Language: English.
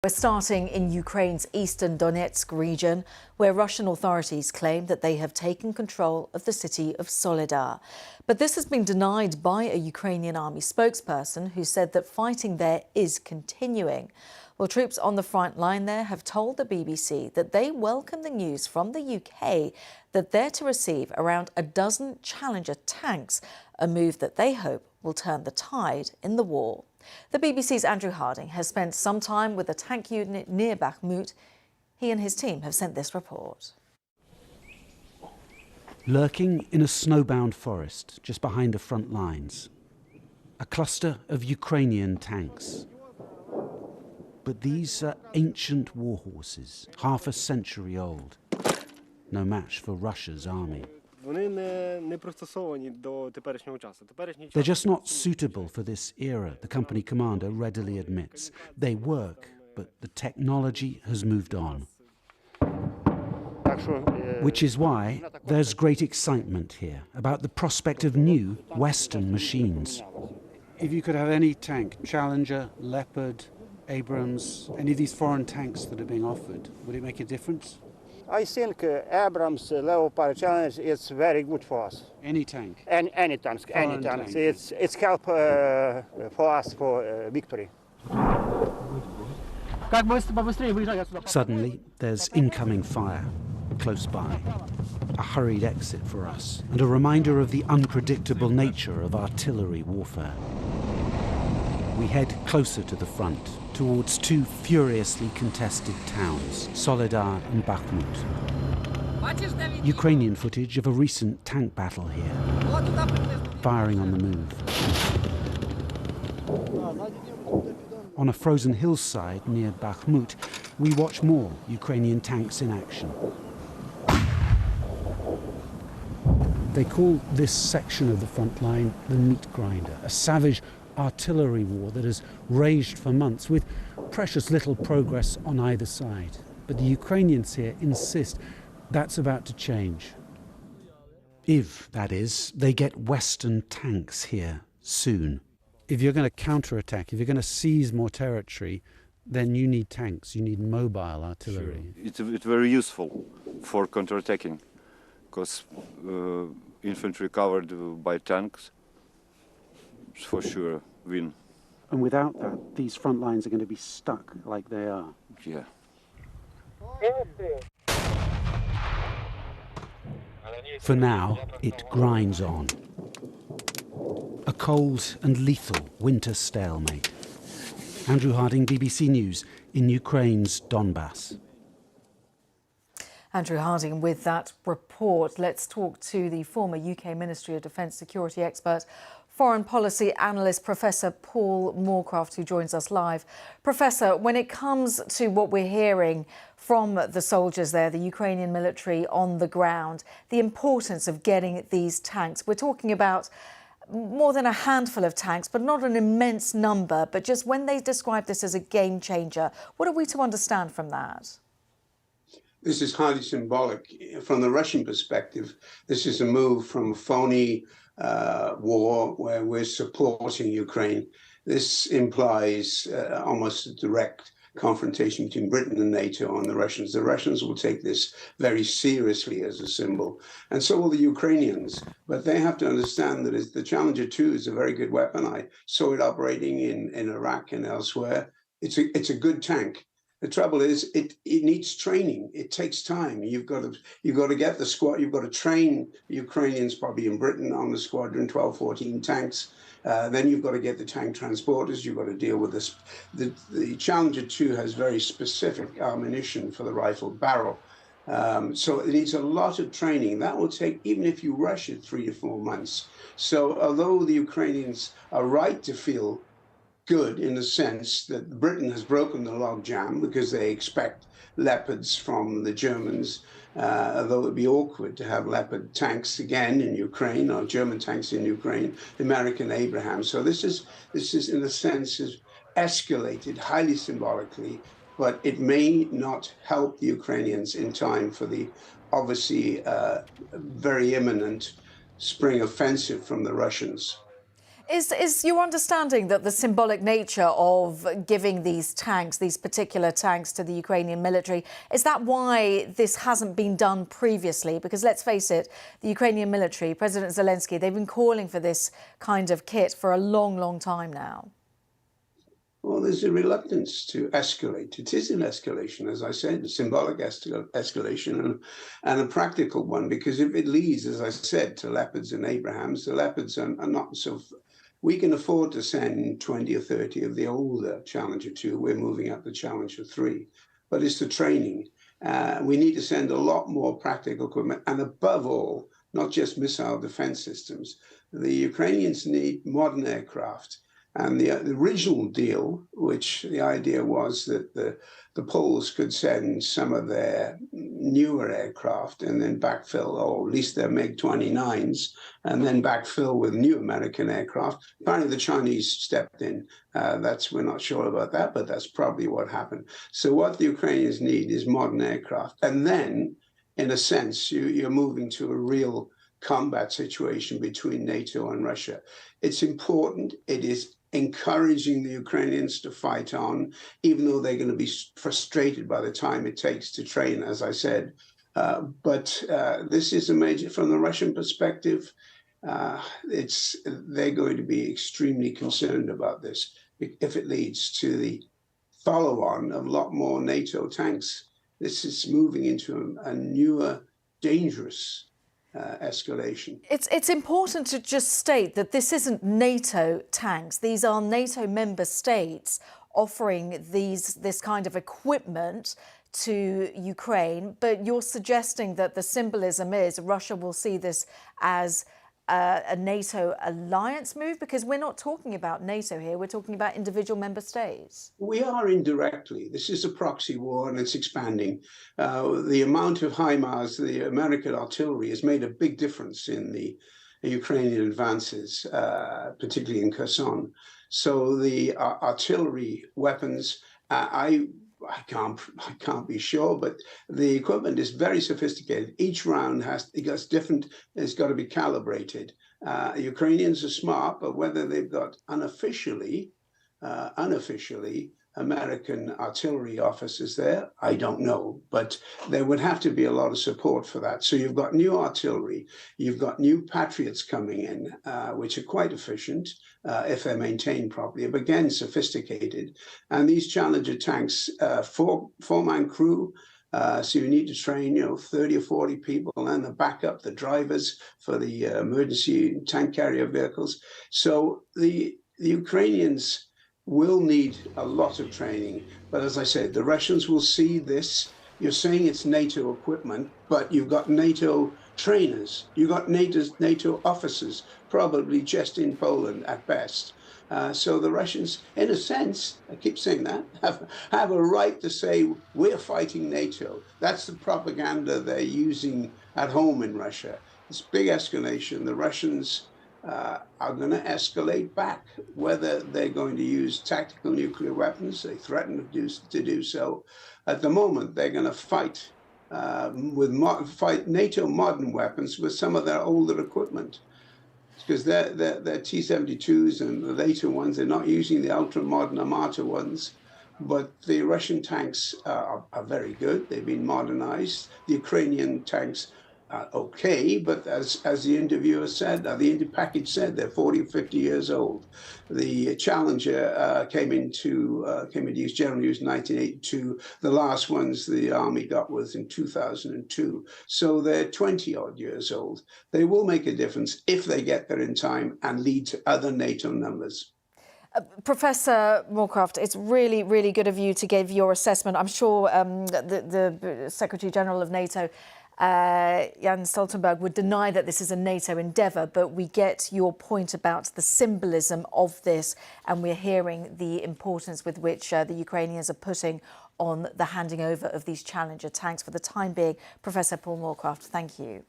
We're starting in Ukraine's eastern Donetsk region, where Russian authorities claim that they have taken control of the city of Soledar. But this has been denied by a Ukrainian army spokesperson who said that fighting there is continuing. Well, troops on the front line there have told the BBC that they welcome the news from the UK that they're to receive around a dozen Challenger tanks, a move that they hope will turn the tide in the war. The BBC's Andrew Harding has spent some time with a tank unit near Bakhmut. He and his team have sent this report. Lurking in a snowbound forest just behind the front lines, a cluster of Ukrainian tanks. But these are ancient warhorses, half a century old. No match for Russia's army. They're just not suitable for this era, the company commander readily admits. They work, but the technology has moved on. Which is why there's great excitement here about the prospect of new Western machines. If you could have any tank, Challenger, Leopard, Abrams, any of these foreign tanks that are being offered, would it make a difference? I think Abrams, Leopard, Challenger is very good for us. Any tank? Any tanks, any tanks. It's help for us for victory. Suddenly, there's incoming fire close by. A hurried exit for us, and a reminder of the unpredictable nature of artillery warfare. We head closer to the front, towards two furiously contested towns, Soledar and Bakhmut. Ukrainian footage of a recent tank battle here, firing on the move. On a frozen hillside near Bakhmut, we watch more Ukrainian tanks in action. They call this section of the front line the meat grinder, a savage artillery war that has raged for months with precious little progress on either side. But the Ukrainians here insist that's about to change. If, that is, they get Western tanks here soon. If you're going to counterattack, if you're going to seize more territory, then you need tanks, you need mobile artillery. Sure. It's very useful for counterattacking, because infantry covered by tanks, for sure, win. And without that, these front lines are going to be stuck like they are. Yeah. For now, it grinds on. A cold and lethal winter stalemate. Andrew Harding, BBC News, in Ukraine's Donbass. Andrew Harding with that report. Let's talk to the former UK Ministry of Defence security expert, foreign policy analyst, Professor Paul Moorcroft, who joins us live. Professor, when it comes to what we're hearing from the soldiers there, the Ukrainian military on the ground, the importance of getting these tanks, we're talking about more than a handful of tanks, but not an immense number. But just when they describe this as a game changer, what are we to understand from that? This is highly symbolic. From the Russian perspective, this is a move from a phony war where we're supporting Ukraine. This implies almost a direct confrontation between Britain and NATO and the Russians. The Russians will take this very seriously as a symbol, and so will the Ukrainians. But they have to understand that the Challenger 2 is a very good weapon. I saw it operating in Iraq and elsewhere. It's a good tank. The trouble is, it needs training. It takes time. You've got to get the squad. You've got to train the Ukrainians, probably in Britain, on the squadron, 12, 14 tanks. Then you've got to get the tank transporters. You've got to deal with this. The Challenger 2 has very specific ammunition for the rifle barrel. So it needs a lot of training. That will take, even if you rush it, 3 to 4 months. So although the Ukrainians are right to feel good in the sense that Britain has broken the logjam because they expect Leopards from the Germans, although it would be awkward to have Leopard tanks again in Ukraine or German tanks in Ukraine, the American Abrams. So this is in a sense is escalated highly symbolically, but it may not help the Ukrainians in time for the obviously very imminent spring offensive from the Russians. Is your understanding that the symbolic nature of giving these tanks, these particular tanks to the Ukrainian military, is that why this hasn't been done previously? Because let's face it, the Ukrainian military, President Zelensky, they've been calling for this kind of kit for a long, long time now. Well, there's a reluctance to escalate. It is an escalation, as I said, a symbolic escalation and a practical one, because if it leads, as I said, to Leopards and Abrahams, the Leopards are not so... We can afford to send 20 or 30 of the older Challenger 2. We're moving up the Challenger 3. But it's the training. We need to send a lot more practical equipment. And above all, not just missile defense systems. The Ukrainians need modern aircraft. And the original deal, which the idea was that the Poles could send some of their newer aircraft and then backfill, or at least their MiG-29s, and then backfill with new American aircraft. Apparently the Chinese stepped in. We're not sure about that, but that's probably what happened. So what the Ukrainians need is modern aircraft. And then, in a sense, you're moving to a real combat situation between NATO and Russia. It's important. It is encouraging the Ukrainians to fight on, even though they're going to be frustrated by the time it takes to train, as I said. But this is a major, from the Russian perspective, they're going to be extremely concerned about this if it leads to the follow-on of a lot more NATO tanks. This is moving into a newer, dangerous escalation. It's important to just state that this isn't NATO tanks. These are NATO member states offering this kind of equipment to Ukraine. But you're suggesting that the symbolism is Russia will see this as a NATO alliance move, because we're not talking about NATO here. We're talking about individual member states. We are indirectly. This is a proxy war and it's expanding. The amount of HIMARS, the American artillery, has made a big difference in the Ukrainian advances, particularly in Kherson. So the artillery weapons, I can't be sure, but the equipment is very sophisticated. Each round it's got to be calibrated. Ukrainians are smart, but whether they've got unofficially American artillery officers there, I don't know, but there would have to be a lot of support for that. So you've got new artillery, you've got new Patriots coming in, which are quite efficient if they're maintained properly, but again, sophisticated. And these Challenger tanks, four-man crew, so you need to train, 30 or 40 people and the backup, the drivers for the emergency tank carrier vehicles. So the Ukrainians will need a lot of training. But as I said, the Russians will see this. You're saying it's NATO equipment, but you've got NATO trainers. You've got NATO officers, probably just in Poland at best. So the Russians, in a sense, I keep saying that, have a right to say, we're fighting NATO. That's the propaganda they're using at home in Russia. This big escalation, the Russians are going to escalate back. Whether they're going to use tactical nuclear weapons, they threaten to do so. At the moment, they're going to fight NATO modern weapons with some of their older equipment, because they're T-72s and the later ones. They're not using the ultra-modern Armata ones. But the Russian tanks are very good. They've been modernized. The Ukrainian tanks okay, but as the interviewer said, the package said, they're 40 or 50 years old. The Challenger came into use, general use in 1982. The last ones the Army got was in 2002. So they're 20-odd years old. They will make a difference if they get there in time and lead to other NATO numbers. Professor Moorcroft, it's really, really good of you to give your assessment. I'm sure the Secretary General of NATO, Jens Stoltenberg, would deny that this is a NATO endeavour, but we get your point about the symbolism of this, and we're hearing the importance with which the Ukrainians are putting on the handing over of these Challenger tanks. For the time being, Professor Paul Moorcroft, thank you.